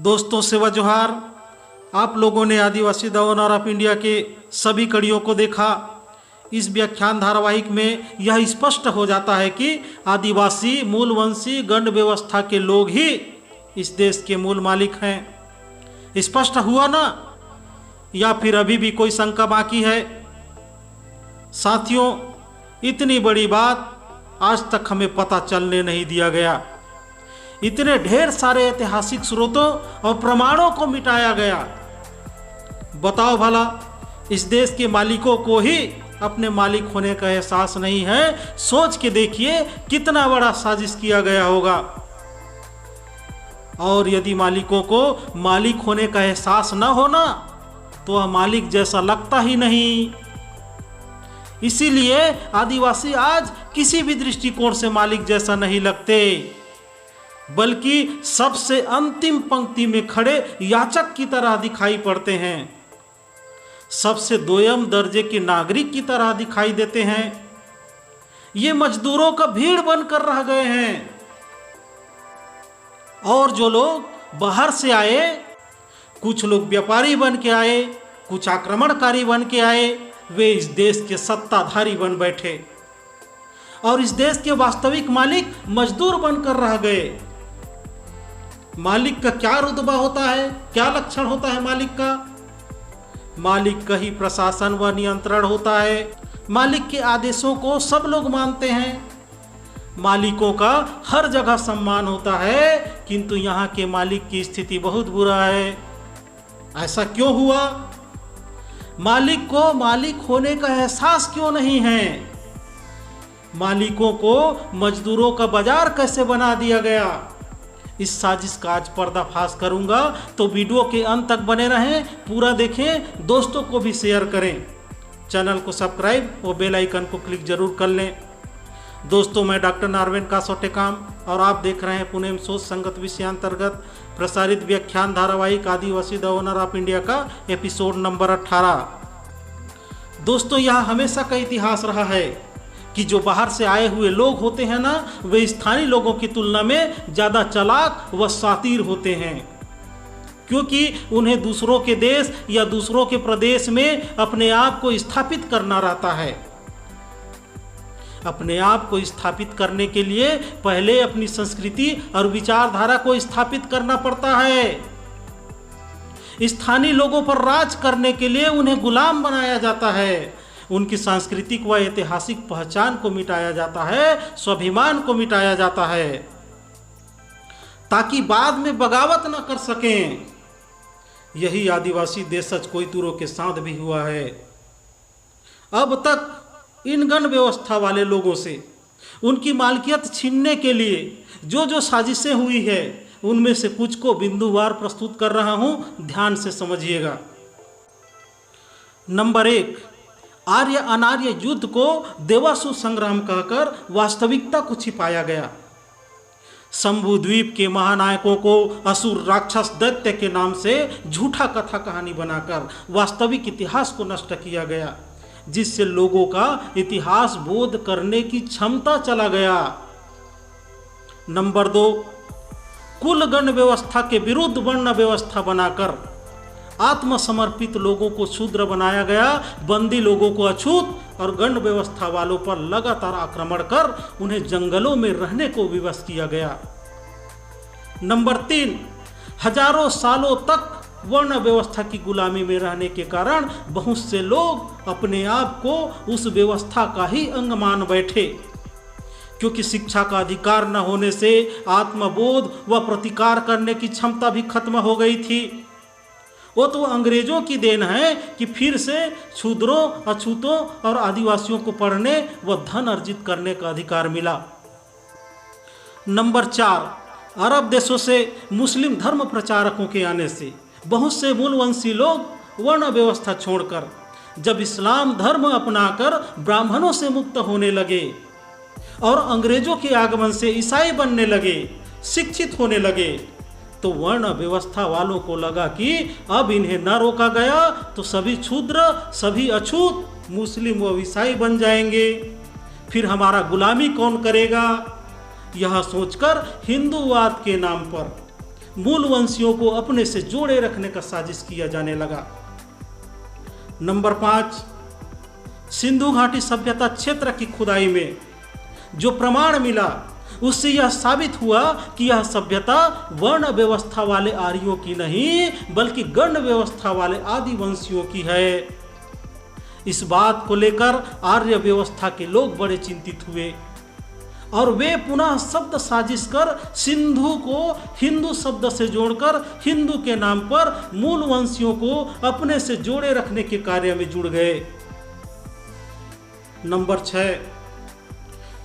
दोस्तों सेवा जोहार। आप लोगों ने आदिवासी द ओनर ऑफ इंडिया के सभी कड़ियों को देखा। इस व्याख्यान धारावाहिक में यह स्पष्ट हो जाता है कि आदिवासी मूलवंशी गण व्यवस्था के लोग ही इस देश के मूल मालिक हैं। स्पष्ट हुआ ना, या फिर अभी भी कोई शंका बाकी है? साथियों, इतनी बड़ी बात आज तक हमें पता चलने नहीं दिया गया। इतने ढेर सारे ऐतिहासिक स्रोतों और प्रमाणों को मिटाया गया। बताओ भला, इस देश के मालिकों को ही अपने मालिक होने का एहसास नहीं है। सोच के देखिए कितना बड़ा साजिश किया गया होगा। और यदि मालिकों को मालिक होने का एहसास न होना तो वह मालिक जैसा लगता ही नहीं। इसीलिए आदिवासी आज किसी भी दृष्टिकोण से मालिक जैसा नहीं लगते, बल्कि सबसे अंतिम पंक्ति में खड़े याचक की तरह दिखाई पड़ते हैं। सबसे दोयम दर्जे के नागरिक की तरह दिखाई देते हैं। ये मजदूरों का भीड़ बनकर रह गए हैं। और जो लोग बाहर से आए, कुछ लोग व्यापारी बन के आए, कुछ आक्रमणकारी बन के आए, वे इस देश के सत्ताधारी बन बैठे। और इस देश के वास्तविक मालिक मजदूर बनकर रह गए। मालिक का क्या रुतबा होता है, क्या लक्षण होता है मालिक का? मालिक का ही प्रशासन व नियंत्रण होता है। मालिक के आदेशों को सब लोग मानते हैं। मालिकों का हर जगह सम्मान होता है, किंतु यहाँ के मालिक की स्थिति बहुत बुरा है। ऐसा क्यों हुआ? मालिक को मालिक होने का एहसास क्यों नहीं है? मालिकों को मजदूरों का बाजार कैसे बना दिया गया? इस साजिश का आज पर्दाफाश करूंगा, तो वीडियो के अंत तक बने रहें, पूरा देखें, दोस्तों को भी शेयर करें। चैनल को सब्सक्राइब और बेल आइकन को क्लिक जरूर कर लें। दोस्तों, मैं डॉक्टर नारवेन कासोटेकाम और आप देख रहे हैं पुणे में सोच संगत विषयांतर्गत प्रसारित व्याख्यान धारावाहिक आदिवासी द ओनर ऑफ इंडिया का एपिसोड नंबर 18। दोस्तों, यह हमेशा का इतिहास रहा है कि जो बाहर से आए हुए लोग होते हैं ना, वे स्थानीय लोगों की तुलना में ज़्यादा चालाक व शातिर होते हैं, क्योंकि उन्हें दूसरों के देश या दूसरों के प्रदेश में अपने आप को स्थापित करना रहता है। अपने आप को स्थापित करने के लिए पहले अपनी संस्कृति और विचारधारा को स्थापित करना पड़ता है। स्थानीय लोगों पर राज करने के लिए उन्हें गुलाम बनाया जाता है। उनकी सांस्कृतिक व ऐतिहासिक पहचान को मिटाया जाता है, स्वाभिमान को मिटाया जाता है, ताकि बाद में बगावत न कर सकें। यही आदिवासी देशज कोइतुरों के साथ भी हुआ है। अब तक इन गण व्यवस्था वाले लोगों से उनकी मालकियत छीनने के लिए जो जो साजिशें हुई है, उनमें से कुछ को बिंदुवार प्रस्तुत कर रहा हूं, ध्यान से समझिएगा। नंबर 1, आर्य अनार्य युद्ध को देवासुर संग्राम कहकर वास्तविकता को छिपाया गया। शंभु द्वीप के महानायकों को असुर राक्षस दैत्य के नाम से झूठा कथा कहानी बनाकर वास्तविक इतिहास को नष्ट किया गया, जिससे लोगों का इतिहास बोध करने की क्षमता चला गया। नंबर 2, कुल गण व्यवस्था के विरुद्ध वर्ण व्यवस्था बनाकर आत्मसमर्पित लोगों को शूद्र बनाया गया, बंदी लोगों को अछूत और गण व्यवस्था वालों पर लगातार आक्रमण कर उन्हें जंगलों में रहने को विवश किया गया। नंबर 3, हजारों सालों तक वर्ण व्यवस्था की गुलामी में रहने के कारण बहुत से लोग अपने आप को उस व्यवस्था का ही अंग मान बैठे, क्योंकि शिक्षा का अधिकार न होने से आत्मबोध व प्रतिकार करने की क्षमता भी खत्म हो गई थी। वो तो अंग्रेजों की देन है कि फिर से शूद्रों, अछूतों और आदिवासियों को पढ़ने व धन अर्जित करने का अधिकार मिला। नंबर 4, अरब देशों से मुस्लिम धर्म प्रचारकों के आने से बहुत से मूलवंशी लोग वर्ण व्यवस्था छोड़कर जब इस्लाम धर्म अपनाकर ब्राह्मणों से मुक्त होने लगे और अंग्रेजों के आगमन से ईसाई बनने लगे, शिक्षित होने लगे, तो वर्ण व्यवस्था वालों को लगा कि अब इन्हें न रोका गया तो सभी क्षुद्र, सभी अछूत मुस्लिम व ईसाई बन जाएंगे, फिर हमारा गुलामी कौन करेगा। यह सोचकर हिंदूवाद के नाम पर मूलवंशियों को अपने से जोड़े रखने का साजिश किया जाने लगा। नंबर 5, सिंधु घाटी सभ्यता क्षेत्र की खुदाई में जो प्रमाण मिला उससे यह साबित हुआ कि यह सभ्यता वर्ण व्यवस्था वाले आर्यों की नहीं बल्कि गण व्यवस्था वाले आदिवंशियों की है। इस बात को लेकर आर्य व्यवस्था के लोग बड़े चिंतित हुए और वे पुनः शब्द साजिश कर सिंधु को हिंदू शब्द से जोड़कर हिंदू के नाम पर मूलवंशियों को अपने से जोड़े रखने के कार्य में जुड़ गए। नंबर 6,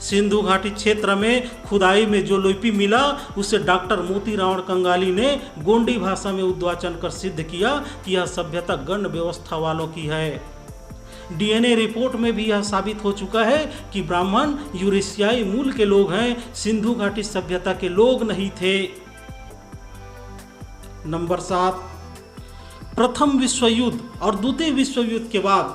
सिंधु घाटी क्षेत्र में खुदाई में जो लिपि मिला उसे डॉक्टर मोतीराम कंगाली ने गोंडी भाषा में उद्वाचन कर सिद्ध किया कि यह सभ्यता गण व्यवस्था वालों की है। डीएनए रिपोर्ट में भी यह साबित हो चुका है कि ब्राह्मण यूरेशियाई मूल के लोग हैं, सिंधु घाटी सभ्यता के लोग नहीं थे। नंबर 7, प्रथम विश्व युद्ध और द्वितीय विश्व युद्ध के बाद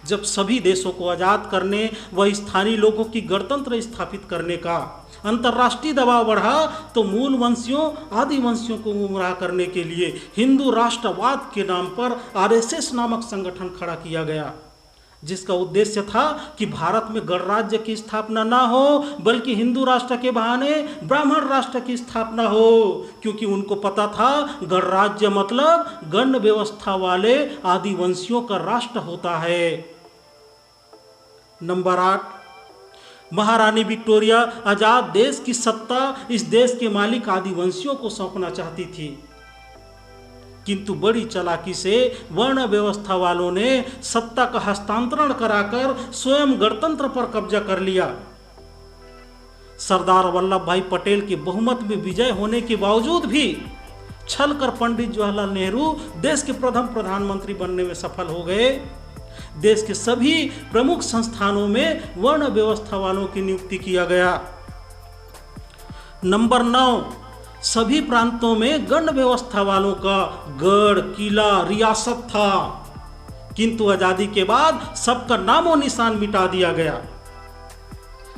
जब सभी देशों को आजाद करने व स्थानीय लोगों की गणतंत्र स्थापित करने का अंतर्राष्ट्रीय दबाव बढ़ा तो मूलवंशियों आदिवंशियों को गुमराह करने के लिए हिंदू राष्ट्रवाद के नाम पर आरएसएस नामक संगठन खड़ा किया गया, जिसका उद्देश्य था कि भारत में गणराज्य की स्थापना ना हो बल्कि हिंदू राष्ट्र के बहाने ब्राह्मण राष्ट्र की स्थापना हो, क्योंकि उनको पता था गणराज्य मतलब गण व्यवस्था वाले आदिवंशियों का राष्ट्र होता है। नंबर 8, महारानी विक्टोरिया आजाद देश की सत्ता इस देश के मालिक आदिवंशियों को सौंपना चाहती थी, किंतु बड़ी चालाकी से वर्ण व्यवस्था वालों ने सत्ता का हस्तांतरण कराकर स्वयं गणतंत्र पर कब्जा कर लिया। सरदार वल्लभ भाई पटेल के बहुमत में विजय होने के बावजूद भी छलकर पंडित जवाहरलाल नेहरू देश के प्रथम प्रधानमंत्री बनने में सफल हो गए। देश के सभी प्रमुख संस्थानों में वर्ण व्यवस्था वालों की नियुक्ति किया गया। नंबर 9, सभी प्रांतों में गण व्यवस्था वालों का गढ़ किला रियासत था, किंतु आजादी के बाद सबका नामो निशान मिटा दिया गया।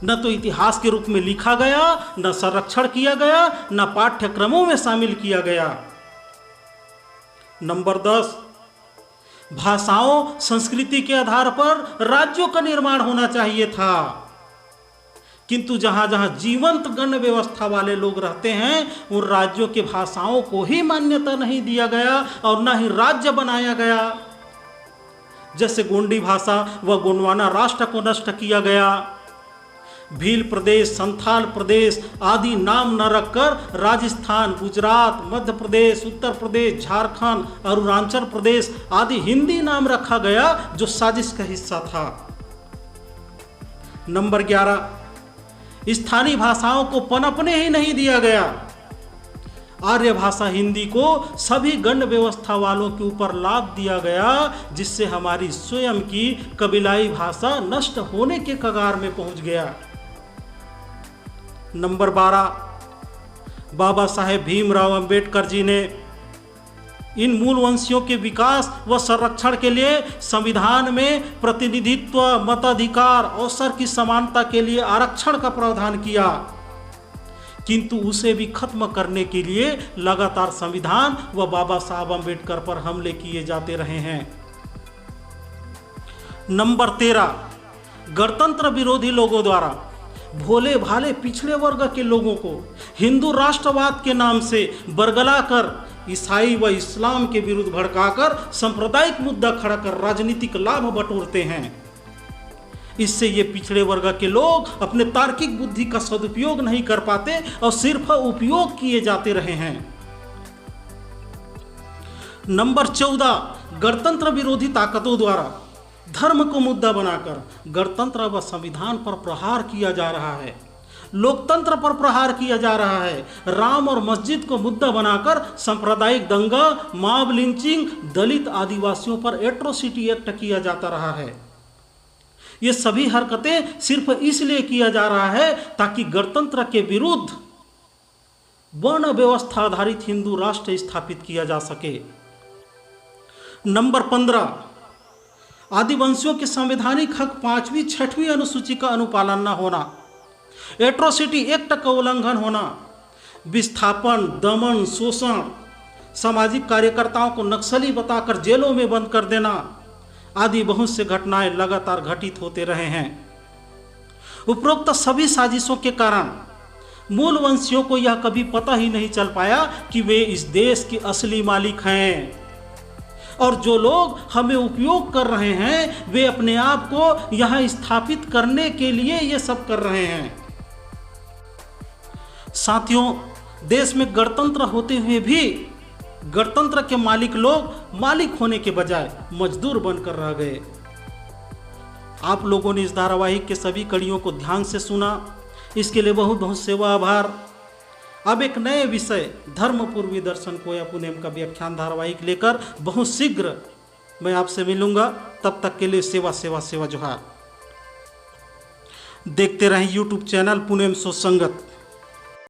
न तो इतिहास के रूप में लिखा गया, न संरक्षण किया गया, न पाठ्यक्रमों में शामिल किया गया। नंबर 10, भाषाओं संस्कृति के आधार पर राज्यों का निर्माण होना चाहिए था, किंतु जहां जहां जीवंत गण व्यवस्था वाले लोग रहते हैं उन राज्यों के भाषाओं को ही मान्यता नहीं दिया गया और न ही राज्य बनाया गया। जैसे गोंडी भाषा व गोंडवाना राष्ट्र को नष्ट किया गया, भील प्रदेश, संथाल प्रदेश आदि नाम न रखकर राजस्थान, गुजरात, मध्य प्रदेश, उत्तर प्रदेश, झारखंड, अरुणाचल प्रदेश आदि हिंदी नाम रखा गया जो साजिश का हिस्सा था। नंबर 11, स्थानीय भाषाओं को पनपने ही नहीं दिया गया। आर्य भाषा हिंदी को सभी गण व्यवस्था वालों के ऊपर लाद दिया गया, जिससे हमारी स्वयं की कबीलाई भाषा नष्ट होने के कगार में पहुंच गया। नंबर 12, बाबा साहेब भीमराव अंबेडकर जी ने इन मूलवंशियों के विकास व संरक्षण के लिए संविधान में प्रतिनिधित्व, मताधिकार, अवसर की समानता के लिए आरक्षण का प्रावधान किया, किंतु उसे भी खत्म करने के लिए लगातार संविधान व बाबा साहब अंबेडकर पर हमले किए जाते रहे हैं। नंबर 13, गणतंत्र विरोधी लोगों द्वारा भोले भाले पिछड़े वर्ग के लोगों को हिंदू राष्ट्रवाद के नाम से बरगलाकर ईसाई व इस्लाम के विरुद्ध भड़काकर सांप्रदायिक मुद्दा खड़ा कर राजनीतिक लाभ बटोरते हैं। इससे ये पिछड़े वर्ग के लोग अपने तार्किक बुद्धि का सदुपयोग नहीं कर पाते और सिर्फ उपयोग किए जाते रहे हैं। नंबर 14, गणतंत्र विरोधी ताकतों द्वारा धर्म को मुद्दा बनाकर गणतंत्र व संविधान पर प्रहार किया जा रहा है, लोकतंत्र पर प्रहार किया जा रहा है। राम और मस्जिद को मुद्दा बनाकर सांप्रदायिक दंगा, मॉब लिंचिंग, दलित आदिवासियों पर एट्रोसिटी एक्ट किया जाता रहा है। ये सभी हरकतें सिर्फ इसलिए किया जा रहा है ताकि गणतंत्र के विरुद्ध वर्ण व्यवस्था आधारित हिंदू राष्ट्र स्थापित किया जा सके। नंबर 15, आदिवंशियों के संवैधानिक हक 5वीं 6वीं अनुसूची का अनुपालन न होना, एट्रोसिटी एक्ट का उल्लंघन होना, विस्थापन, दमन, शोषण, सामाजिक कार्यकर्ताओं को नक्सली बताकर जेलों में बंद कर देना आदि बहुत से घटनाएं लगातार घटित होते रहे हैं। उपरोक्त सभी साजिशों के कारण मूल वंशियों को यह कभी पता ही नहीं चल पाया कि वे इस देश के असली मालिक हैं, और जो लोग हमें उपयोग कर रहे हैं वे अपने आप को यहां स्थापित करने के लिए ये सब कर रहे हैं। साथियों, देश में गणतंत्र होते हुए भी गणतंत्र के मालिक लोग मालिक होने के बजाय मजदूर बनकर रह गए। आप लोगों ने इस धारावाहिक के सभी कड़ियों को ध्यान से सुना, इसके लिए बहुत बहुत सेवा आभार। अब एक नए विषय धर्म पूर्वी दर्शन कोया पुनेम का व्याख्यान धारावाहिक लेकर बहुत शीघ्र मैं आपसे मिलूंगा। तब तक के लिए सेवा सेवा सेवा जोहार। देखते रहें यूट्यूब चैनल पुनेम सो संगत।